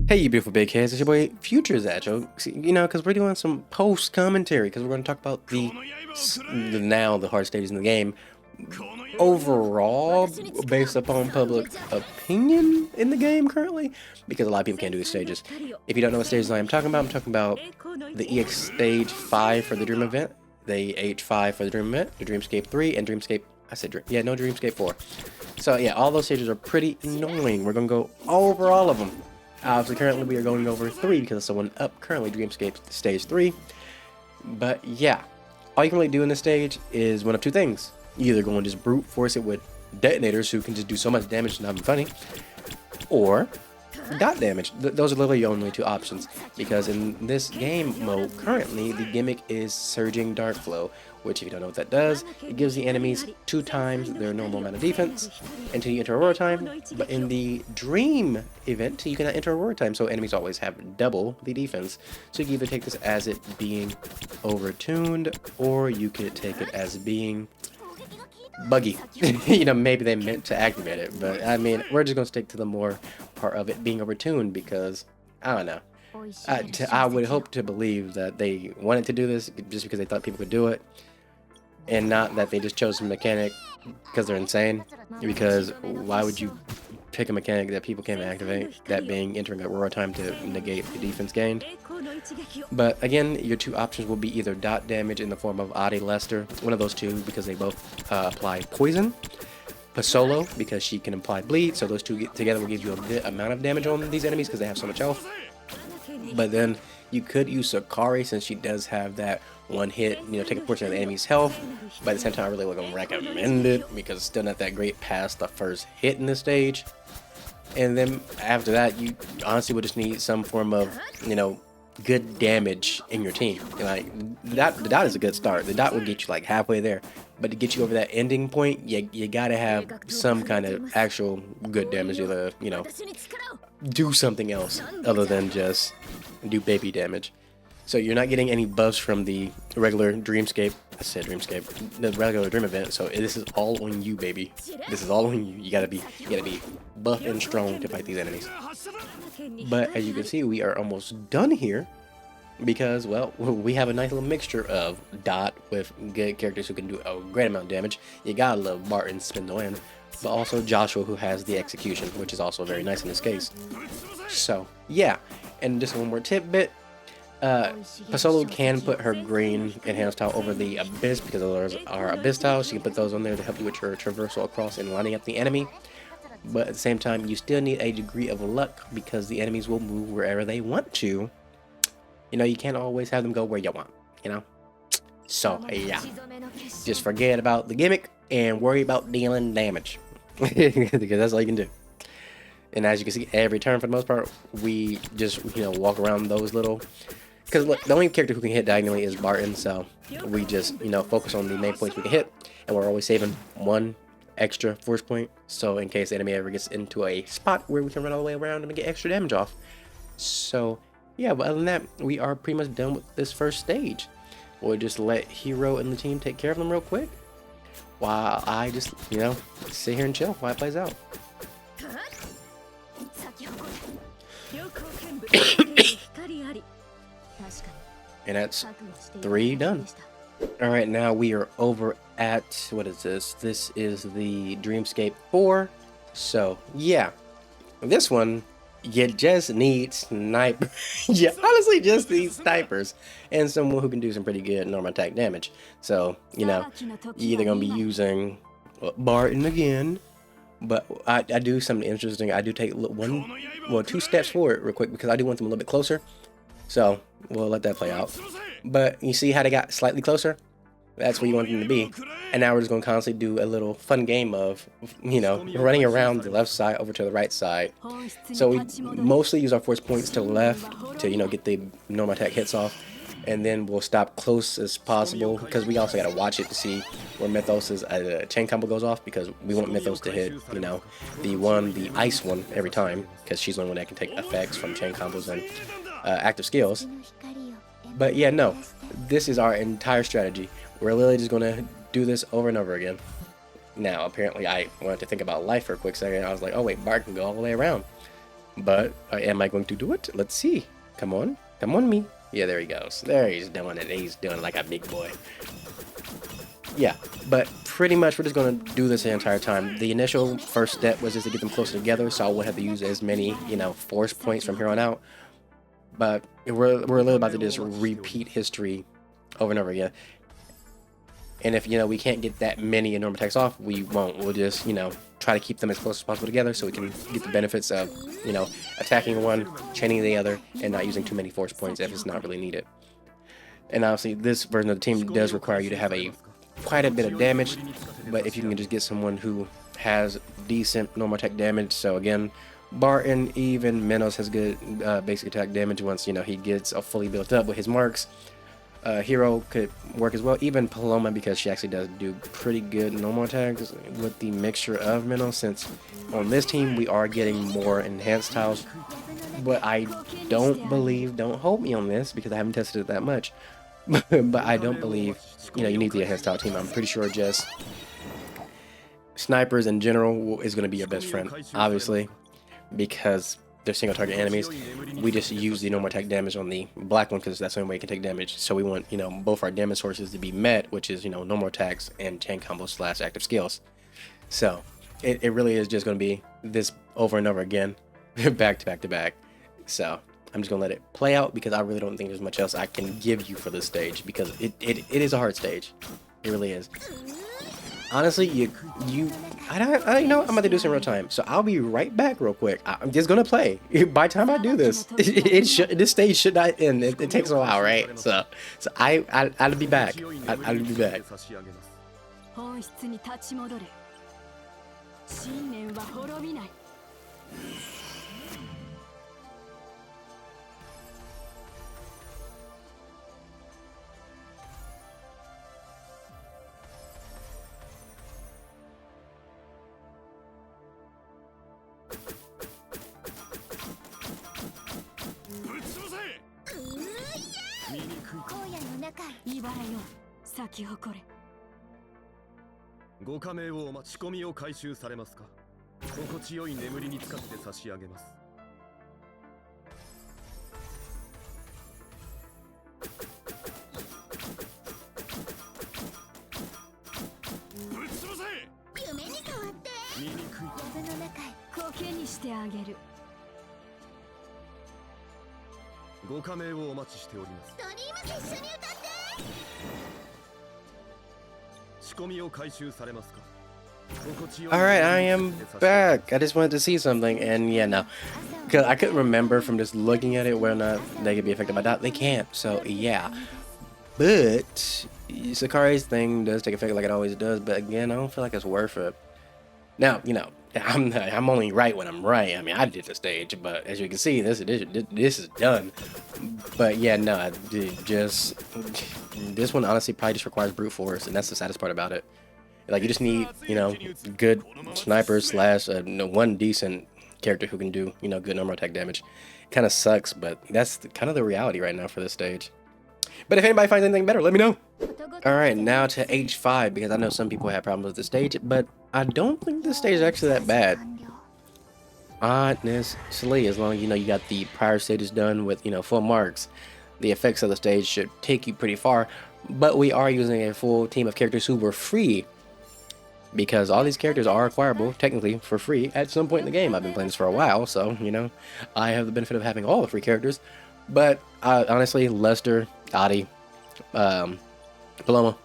Hey, you beautiful big heads, it's your boy Future Zatchul. You know, because we're doing some post commentary, because we're going to talk about the hard stages in the game overall, based upon public opinion in the game currently, because a lot of people can't do these stages. If you don't know what stages I'm talking about the EX stage 5 for the Dream event, the H5 for the Dream event, the Dreamscape 3, and Dreamscape. Dreamscape 4. So yeah, all those stages are pretty annoying. We're going to go over all of them. So currently we are going over 3 because it's the one up currently, Dreamscape Stage 3. But yeah, all you can really do in this stage is one of two things. You either go and just brute force it with detonators who can just do so much damage it's not even funny, or dot damage. Those are literally your only two options, because in this game mode currently the gimmick is Surging Dark Flow, which if you don't know what that does, it gives the enemies 2 times their normal amount of defense until you enter Aurora time. But in the Dream event you cannot enter Aurora time, so enemies always have double the defense. So you can either take this as it being overtuned, or you could take it as being buggy. You know, maybe they meant to activate it, but I mean, we're just gonna stick to the more part of it being overtuned, because I don't know. I would hope to believe that they wanted to do this just because they thought people could do it, and not that they just chose a mechanic because they're insane. Because why would you pick a mechanic that people can't activate, that being entering Aurora time to negate the defense gained? But again, your two options will be either dot damage in the form of Adi Lester, one of those two, because they both apply poison. Pasolo, because she can apply bleed, so those two together will give you a good amount of damage on these enemies because they have so much health. But then you could use Sakari, since she does have that one hit, you know, take a portion of the enemy's health. But at the same time, I really wouldn't recommend it because it's still not that great past the first hit in this stage. And then after that, you honestly would just need some form of, you know, good damage in your team. Like the dot is a good start. The dot will get you like halfway there, but to get you over that ending point, you gotta have some kind of actual good damage to, you know, do something else other than just do baby damage. So you're not getting any buffs from the regular Dreamscape. I said Dreamscape, the regular Dream event. So this is all on you, baby. This is all on you. You gotta be buff and strong to fight these enemies. But as you can see, we are almost done here, because, well, we have a nice little mixture of dot with good characters who can do a great amount of damage. You gotta love Barton Spindle, but also Joshua, who has the execution, which is also very nice in this case. So yeah, and just one more tidbit. Pasolo can put her green enhanced tile over the abyss, because those are abyss tiles. She can put those on there to help you with your traversal across and lining up the enemy. But at the same time, you still need a degree of luck, because the enemies will move wherever they want to. You know, you can't always have them go where you want, you know? So, yeah. Just forget about the gimmick and worry about dealing damage. Because that's all you can do. And as you can see, every turn for the most part, we just, you know, walk around those little... Because look, the only character who can hit diagonally is Barton, so we just, you know, focus on the main points we can hit. And we're always saving one extra force point, so in case the enemy ever gets into a spot where we can run all the way around and get extra damage off. So yeah, but other than that, we are pretty much done with this first stage. We'll just let Hero and the team take care of them real quick, while I just, you know, sit here and chill while it plays out. And that's 3 done. Alright, now we are over at, what is this? This is the Dreamscape 4. So, yeah. This one, you just need sniper. You honestly just need snipers. And someone who can do some pretty good normal attack damage. So, you know, you're either going to be using Barton again. But I do something interesting. I do take 2 steps forward real quick, because I do want them a little bit closer. So, we'll let that play out. But you see how they got slightly closer? That's where you want them to be. And now we're just going to constantly do a little fun game of, you know, running around the left side over to the right side. So we mostly use our force points to the left to, you know, get the normal attack hits off. And then we'll stop close as possible, because we also got to watch it to see where Mythos' chain combo goes off, because we want Mythos to hit, you know, the ice one every time, because she's the only one that can take effects from chain combos and active skills. But yeah, no, this is our entire strategy. We're literally just going to do this over and over again. Now, apparently I wanted to think about life for a quick second. I was like, oh wait, Bart can go all the way around. But am I going to do it? Let's see. Come on me. Yeah, there he goes. There he's doing it. He's doing it like a big boy. Yeah, but pretty much we're just going to do this the entire time. The initial first step was just to get them closer together, so I won't have to use as many, force points from here on out. But we're a little about to just repeat history over and over again. And if, we can't get that many normal attacks off, we won't. We'll just, try to keep them as close as possible together so we can get the benefits of, attacking one, chaining the other, and not using too many force points if it's not really needed. And obviously, this version of the team does require you to have quite a bit of damage, but if you can just get someone who has decent normal attack damage, so again, Barton, even Minos has good basic attack damage once, he gets fully built up with his marks. Hero could work as well, even Paloma, because she actually does do pretty good normal attacks with the mixture of Minos, since on this team we are getting more enhanced tiles. But I don't hold me on this because I haven't tested it that much, but I don't believe you need the enhanced tile team. I'm pretty sure just snipers in general is going to be your best friend, obviously, because they're single target enemies. We just use the normal attack damage on the black one because that's the only way it can take damage. So we want both our damage sources to be met, which is normal attacks and chain combos / active skills. So it really is just going to be this over and over again, back to back to back. So I'm just gonna let it play out because I really don't think there's much else I can give you for this stage, because it is a hard stage. It really is. Honestly, I'm about to do this in real time, so I'll be right back real quick. I'm just gonna play. By the time I do this, this stage should not end. It takes a while, right? So I'll be back. I'll be back. Alright, I am back. I just wanted to see something, and yeah, no. Because I couldn't remember from just looking at it whether or not they could be affected by that. They can't, so yeah. But Sakari's thing does take effect like it always does, but again, I don't feel like it's worth it. Now, I'm only right when I'm right. I mean, I did the stage, but as you can see, this is done. But yeah, no, this one honestly probably just requires brute force, and that's the saddest part about it. Like, you just need, good snipers / one decent character who can do, good normal attack damage. Kind of sucks, but that's kind of the reality right now for this stage. But if anybody finds anything better, let me know. Alright, now to H5, because I know some people have problems with the stage, but I don't think this stage is actually that bad. Honestly, as long as you got the prior stages done with, full marks, the effects of the stage should take you pretty far. But we are using a full team of characters who were free, because all these characters are acquirable, technically, for free at some point in the game. I've been playing this for a while, so, I have the benefit of having all the free characters. But, honestly, Lester, Adi, Paloma,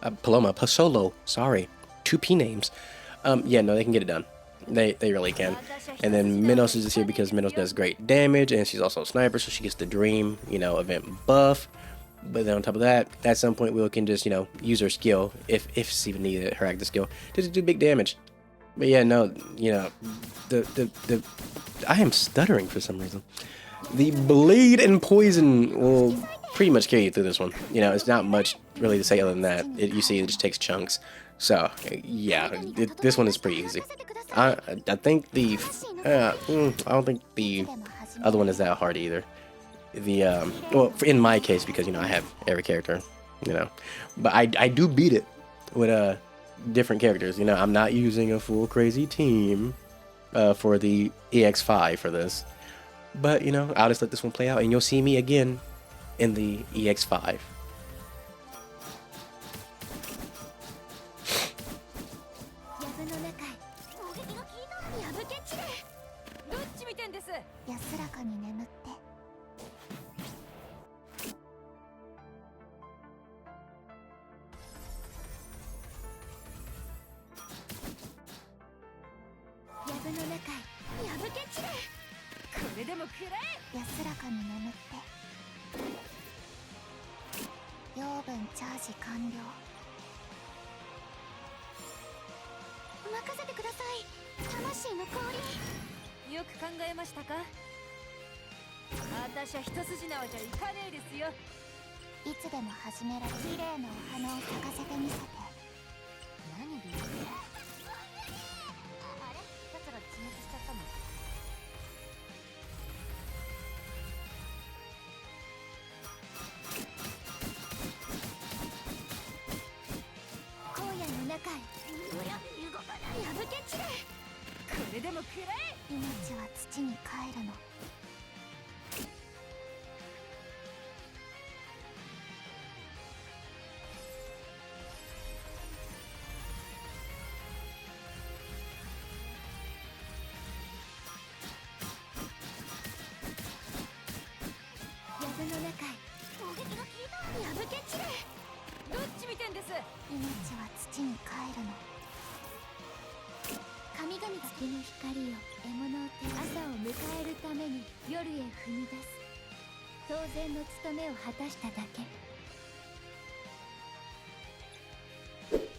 Pasolo, sorry, 2P names. Yeah, no, they can get it done. They really can. And then Minos is just here because Minos does great damage, and she's also a sniper, so she gets the dream, event buff. But then on top of that, at some point we can just, use her skill, if it's even needed, her active skill, to just do big damage. But yeah, no, I am stuttering for some reason. The bleed and poison will pretty much carry you through this one. It's not much really to say other than that. You see, it just takes chunks. So yeah, this one is pretty easy. I think I don't think the other one is that hard either. Well, in my case, because I have every character, but I do beat it with different characters. I'm not using a full crazy team for the EX5 for this. But, you know, I'll just let this one play out, and you'll see me again in the EX5.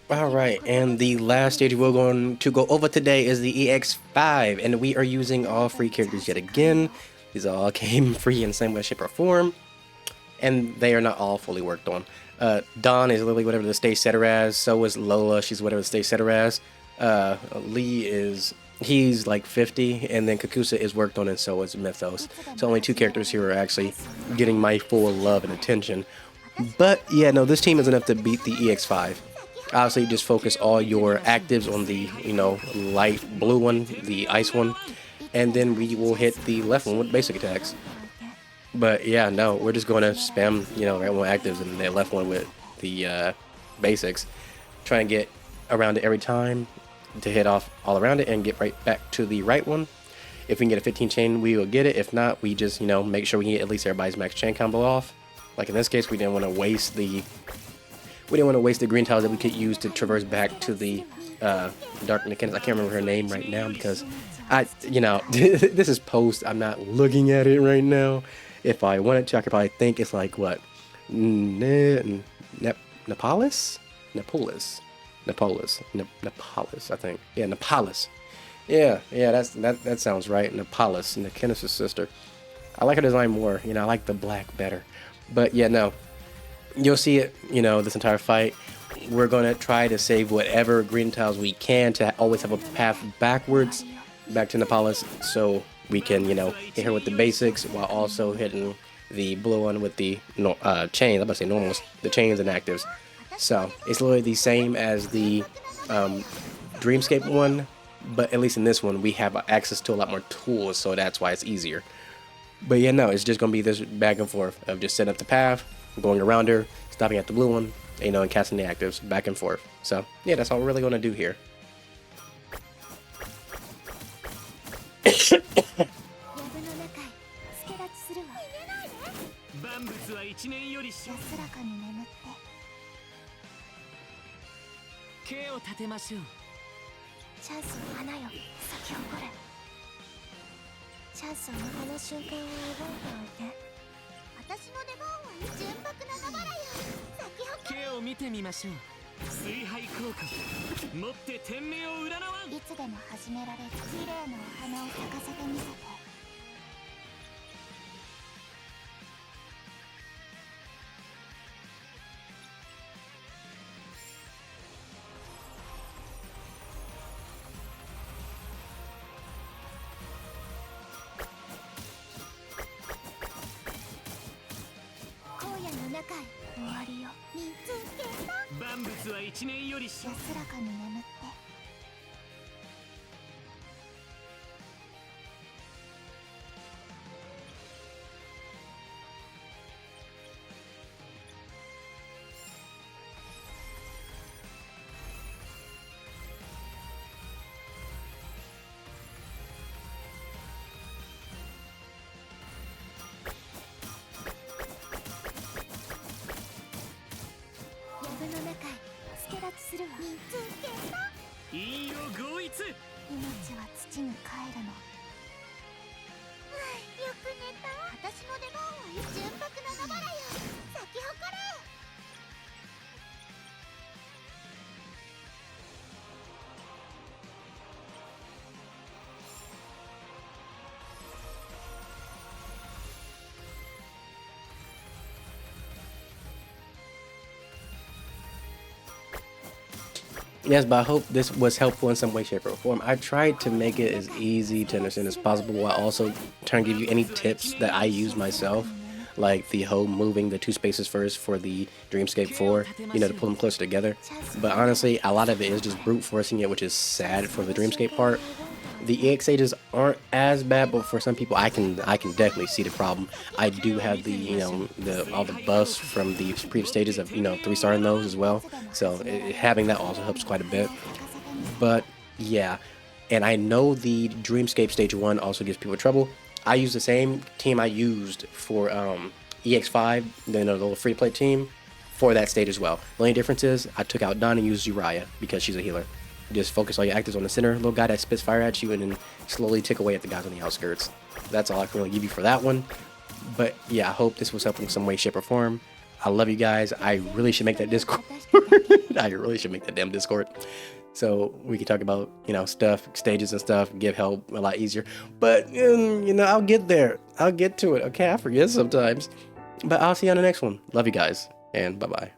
Alright, and the last stage we're going to go over today is the EX5, and we are using all free characters yet again. These all came free in some way, shape, or form, and they are not all fully worked on. Dawn is literally whatever the stage set her as, so is Lola, she's whatever the stage set her as. Lee he's like 50, and then Kakusa is worked on, and so is Mythos. So only two characters here are actually getting my full love and attention. But yeah, no, this team is enough to beat the EX5. Obviously, just focus all your actives on the, you know, light blue one, the ice one, and then we will hit the left one with basic attacks. But yeah, no, we're just going to spam, you know, right one actives and the left one with the basics. Try and get around it every time to hit off all around it and get right back to the right one. If we can get a 15 chain, we will get it. If not, we just, you know, make sure we get at least everybody's max chain combo off. Like in this case, we didn't want to waste the green tiles that we could use to traverse back to the Dark Mechanics. I can't remember her name right now because you know, this is post. I'm not looking at it right now. If I wanted to, I could probably think it's like what, Nepolis, I think. Yeah, Nepolis. Yeah, that sounds right. Nepolis, Nekinis' sister. I like her design more. You know, I like the black better. But yeah, no. You'll see it, you know, this entire fight. We're going to try to save whatever green tiles we can to always have a path backwards, back to Nepolis, so we can, you know, hit her with the basics while also hitting the blue one with the chains. I'm about to say normals, the chains and actives. So it's literally the same as the Dreamscape one, but at least in this one we have access to a lot more tools, so that's why it's easier. But yeah, no, it's just going to be this back and forth of just setting up the path, going around her, stopping at the blue one, you know, and casting the actives back and forth. So yeah, that's all we're really going to do here. Yes, but I hope this was helpful in some way, shape, or form. I tried to make it as easy to understand as possible while also trying to give you any tips that I use myself, like the whole moving the two spaces first for the Dreamscape 4, to pull them closer together. But honestly, a lot of it is just brute forcing it, which is sad for the Dreamscape part. The EX stages aren't as bad, but for some people, I can definitely see the problem. I do have the the all the buffs from the previous stages of 3-star in those as well, so having that also helps quite a bit. But yeah, and I know the Dreamscape Stage 1 also gives people trouble. I use the same team I used for EX5, the little free play team, for that stage as well. The only difference is I took out Dawn and used Uriah because she's a healer. Just focus all your actives on the center little guy that spits fire at you and then slowly tick away at the guys on the outskirts. That's all I can really give you for that one. But yeah, I hope this was helpful in some way, shape, or form. I love you guys. I really should make that Discord. I really should make that damn Discord. So we can talk about, stuff, stages and stuff, give help a lot easier. But, I'll get there. I'll get to it. Okay, I forget sometimes. But I'll see you on the next one. Love you guys, and bye-bye.